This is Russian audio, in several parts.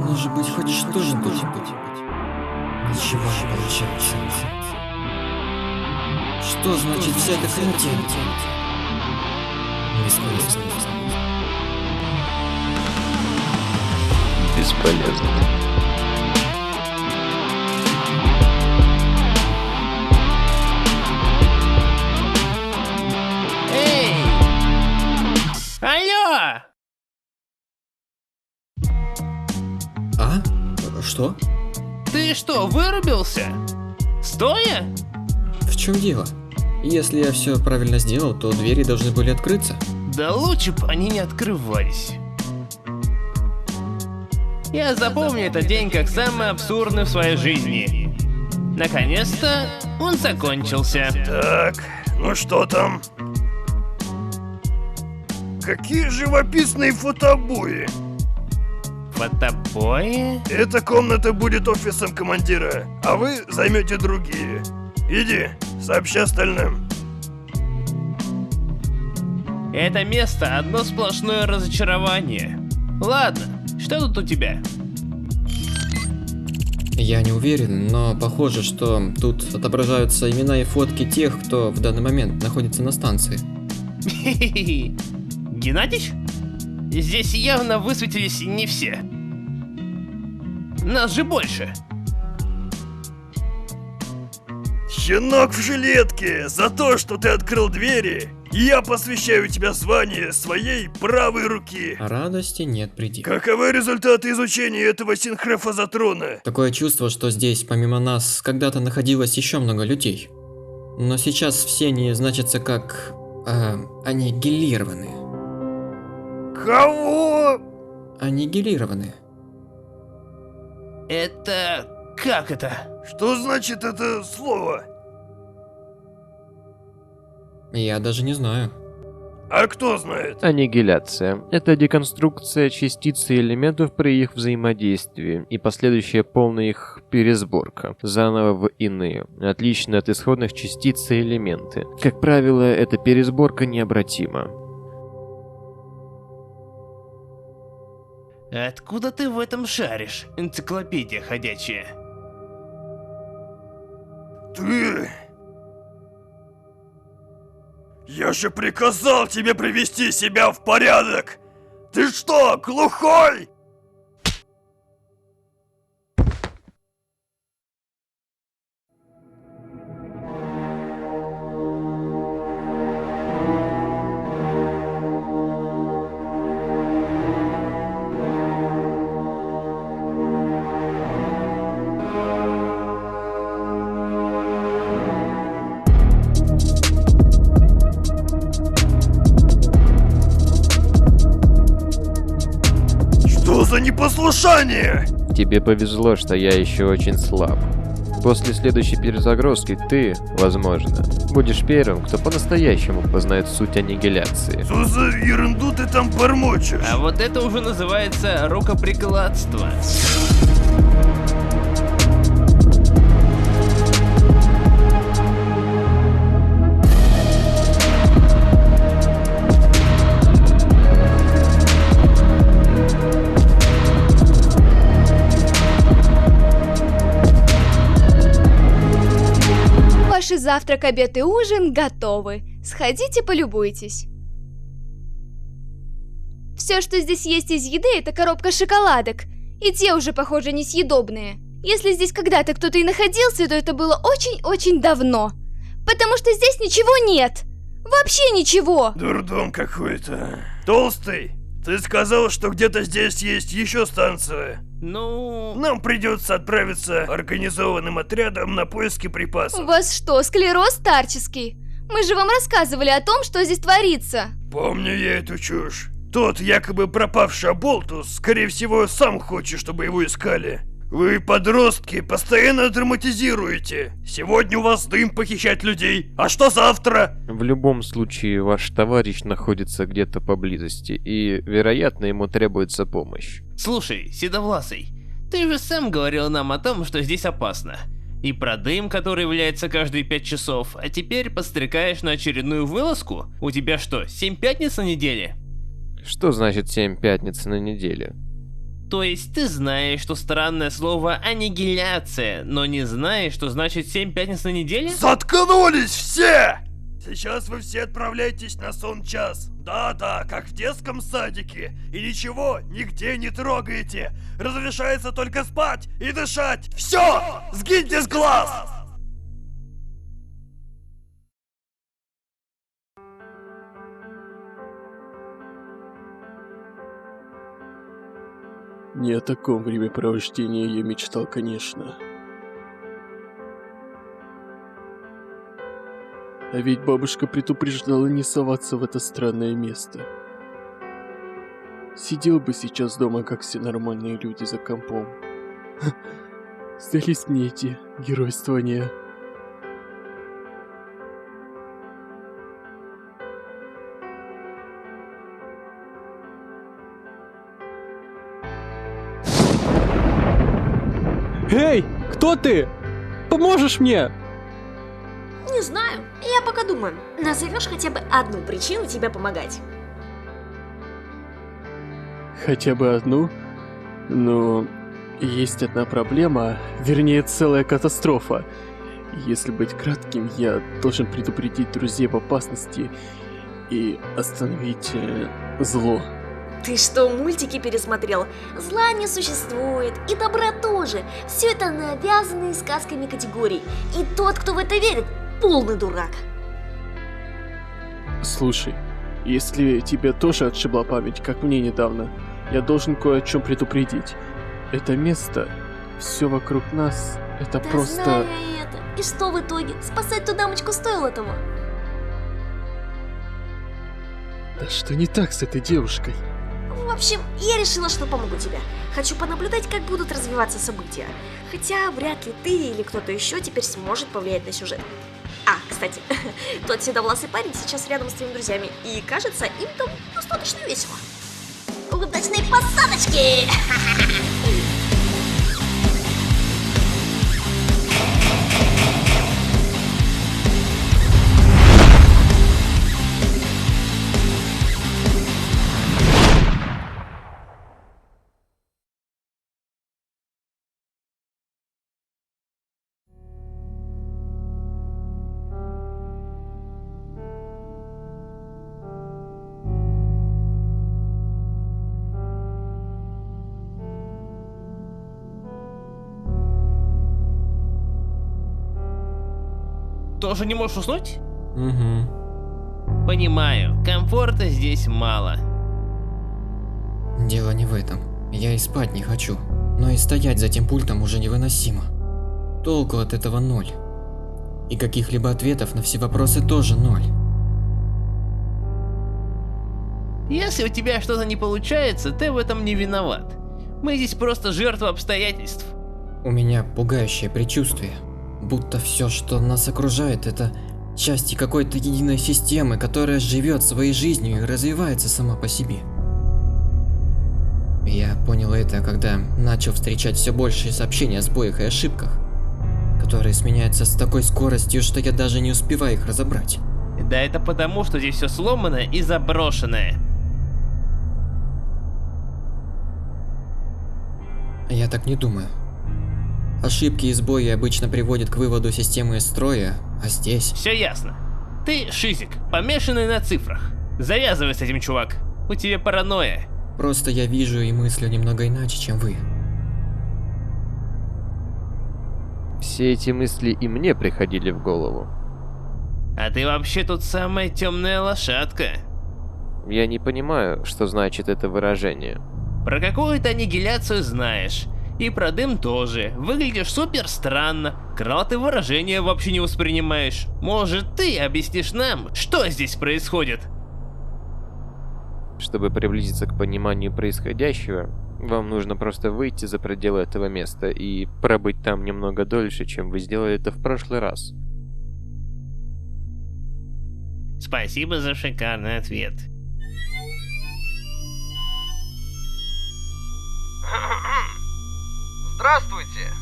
Может быть, хоть что-нибудь? Ничего не получается. Что значит вся эта хрень? Бесполезно. Бесполезно. Эй! Алло! А? Что? Ты что, вырубился? Стоя? В чем дело? Если я все правильно сделал, то двери должны были открыться. Да лучше бы они не открывались. Я запомню этот день как самый абсурдный в своей жизни. Наконец-то он закончился. Так, ну что там? Какие живописные фотобои! Фотобои? Эта комната будет офисом командира, а вы займете другие. Иди, сообщи остальным. Это место одно сплошное разочарование. Ладно, что тут у тебя? Я не уверен, но похоже, что тут отображаются имена и фотки тех, кто в данный момент находится на станции. Геннадич? Здесь явно высветились не все. Нас же больше. Щенок в жилетке, за то, что ты открыл двери, я посвящаю тебе звание своей правой руки. Радости нет предела. Каковы результаты изучения этого синхрофазотрона? Такое чувство, что здесь помимо нас когда-то находилось еще много людей. Но сейчас все они значатся как... аннигилированы. Кого? Аннигилированы. Это... как это? Что значит это слово? Я даже не знаю. А кто знает? Аннигиляция – это деконструкция частиц и элементов при их взаимодействии и последующая полная их пересборка заново в иные, отличные от исходных частиц и элементы. Как правило, эта пересборка необратима. Откуда ты в этом шаришь, энциклопедия ходячая? Ты... Я же приказал тебе привести себя в порядок! Ты что, глухой? Что за непослушание? Тебе повезло, что я еще очень слаб. После следующей перезагрузки ты, возможно, будешь первым, кто по-настоящему познает суть аннигиляции. Что за ерунду ты там бормочешь? А вот это уже называется рукоприкладство. Ваши завтрак, обед и ужин готовы. Сходите, полюбуйтесь. Все, что здесь есть из еды, это коробка шоколадок. И те уже, похоже, несъедобные. Если здесь когда-то кто-то и находился, то это было очень-очень давно. Потому что здесь ничего нет. Вообще ничего. Дурдом какой-то. Толстый, ты сказал, что где-то здесь есть еще станция. Ну... Нам придется отправиться организованным отрядом на поиски У припасов. вас что, склероз старческий? Мы же вам рассказывали о том, что здесь творится. Помню я эту чушь. Тот якобы пропавший Аболтус, скорее всего, сам хочет, чтобы его искали. Вы, подростки, постоянно драматизируете. Сегодня у вас дым похищать людей, а что завтра? В любом случае, ваш товарищ находится где-то поблизости, и, вероятно, ему требуется помощь. Слушай, Седовласый, ты же сам говорил нам о том, что здесь опасно. И про дым, который является каждые 5 часов, а теперь подстрекаешь на очередную вылазку? У тебя что, 7 пятниц на неделе? Что значит 7 пятниц на неделе? То есть ты знаешь, что странное слово аннигиляция, но не знаешь, что значит 7 пятниц на неделе? Заткнулись все! Сейчас вы все отправляйтесь на сон-час. Да-да, как в детском садике. И ничего нигде не трогаете. Разрешается только спать и дышать. Все! Сгиньте с глаз! Не о таком времяпровождении я мечтал, конечно. А ведь бабушка предупреждала не соваться в это странное место. Сидел бы сейчас дома, как все нормальные люди, за компом. Сдались мне эти геройствования. Эй, кто ты? Поможешь мне? Не знаю, я пока думаю. Назовешь хотя бы одну причину тебе помогать? Хотя бы одну? Но есть одна проблема, вернее целая катастрофа. Если быть кратким, я должен предупредить друзей об опасности и остановить зло. Ты что, мультики пересмотрел? Зла не существует, и добра тоже. Все это навязанные сказками категории. И тот, кто в это верит, полный дурак. Слушай, если тебя тоже отшибла память, как мне недавно, я должен кое о чем предупредить. Это место, все вокруг нас, это Да просто... знаю я это. И что в итоге? Спасать ту дамочку стоило того? Да что не так с этой девушкой? В общем, я решила, что помогу тебе. Хочу понаблюдать, как будут развиваться события. Хотя вряд ли ты или кто-то еще теперь сможет повлиять на сюжет. А, кстати, тот седовласый парень сейчас рядом с твоими друзьями, и кажется, им там достаточно весело. Удачной посадочки! Тоже не можешь уснуть? Угу. Понимаю, комфорта здесь мало. Дело не в этом. Я и спать не хочу. Но и стоять за тем пультом уже невыносимо. Толку от этого ноль. И каких-либо ответов на все вопросы тоже ноль. Если у тебя что-то не получается, ты в этом не виноват. Мы здесь просто жертвы обстоятельств. У меня пугающее предчувствие. Будто все, что нас окружает, это части какой-то единой системы, которая живет своей жизнью и развивается сама по себе. Я понял это, когда начал встречать все большие сообщения о сбоях и ошибках, которые сменяются с такой скоростью, что я даже не успеваю их разобрать. Да это потому, что здесь все сломанное и заброшенное. Я так не думаю. Ошибки и сбои обычно приводят к выводу системы из строя, а здесь... Все ясно. Ты шизик, помешанный на цифрах. Завязывай с этим, чувак. У тебя паранойя. Просто я вижу и мыслю немного иначе, чем вы. Все эти мысли и мне приходили в голову. А ты вообще тут самая темная лошадка. Я не понимаю, что значит это выражение. Про какую-то аннигиляцию знаешь. И про дым тоже. Выглядишь супер странно. Крал ты выражения вообще не воспринимаешь. Может, ты объяснишь нам, что здесь происходит? Чтобы приблизиться к пониманию происходящего, вам нужно просто выйти за пределы этого места и пробыть там немного дольше, чем вы сделали это в прошлый раз. Спасибо за шикарный ответ. Здравствуйте!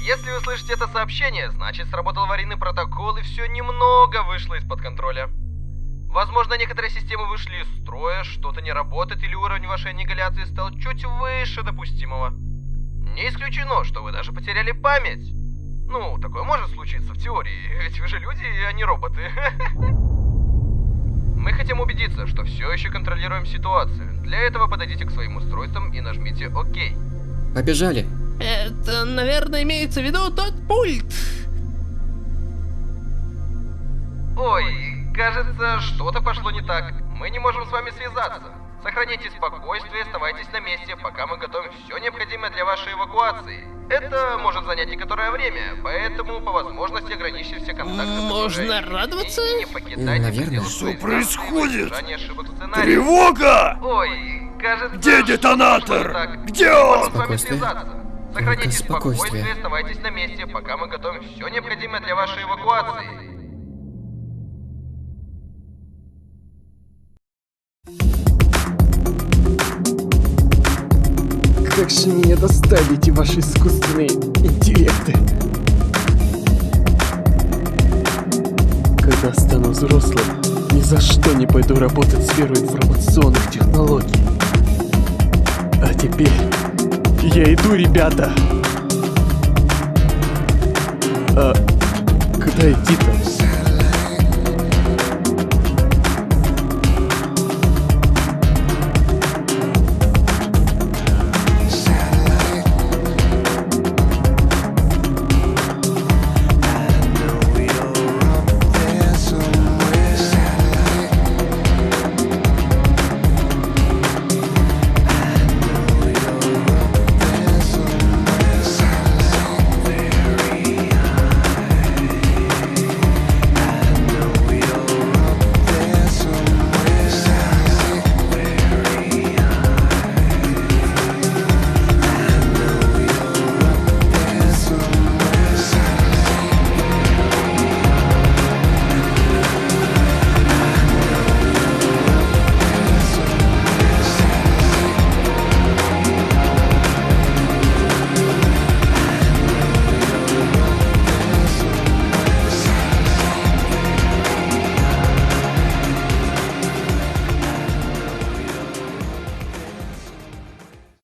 Если вы слышите это сообщение, значит сработал аварийный протокол и все немного вышло из-под контроля. Возможно, некоторые системы вышли из строя, что-то не работает или уровень вашей аннигиляции стал чуть выше допустимого. Не исключено, что вы даже потеряли память. Ну, такое может случиться в теории, ведь вы же люди, а не роботы. Мы хотим убедиться, что все еще контролируем ситуацию. Для этого подойдите к своим устройствам и нажмите ОК. Побежали. Это, наверное, имеется в виду тот пульт. Ой, кажется, что-то пошло не так. Мы не можем с вами связаться. Сохраняйте спокойствие, оставайтесь на месте, пока мы готовим все необходимое для вашей эвакуации. Это может занять некоторое время, поэтому по возможности ограничьте все контакты с Можно окружающими радоваться? и не покидайте Наверное. пределы Что своей происходит? станции во избежание ошибок сценария. Тревога! Ой, кажется, Где что-то детонатор? пошло не так. Где Мы можем он? с вами Спокойствие. связаться. Сохраняйте Только спокойствие. спокойствие, оставайтесь на месте, пока мы готовим все необходимое для вашей эвакуации. Как же меня достали эти ваши искусственные интеллекты. Когда стану взрослым, ни за что не пойду работать в сферу информационных технологий. А теперь я иду, ребята. А куда идти-то?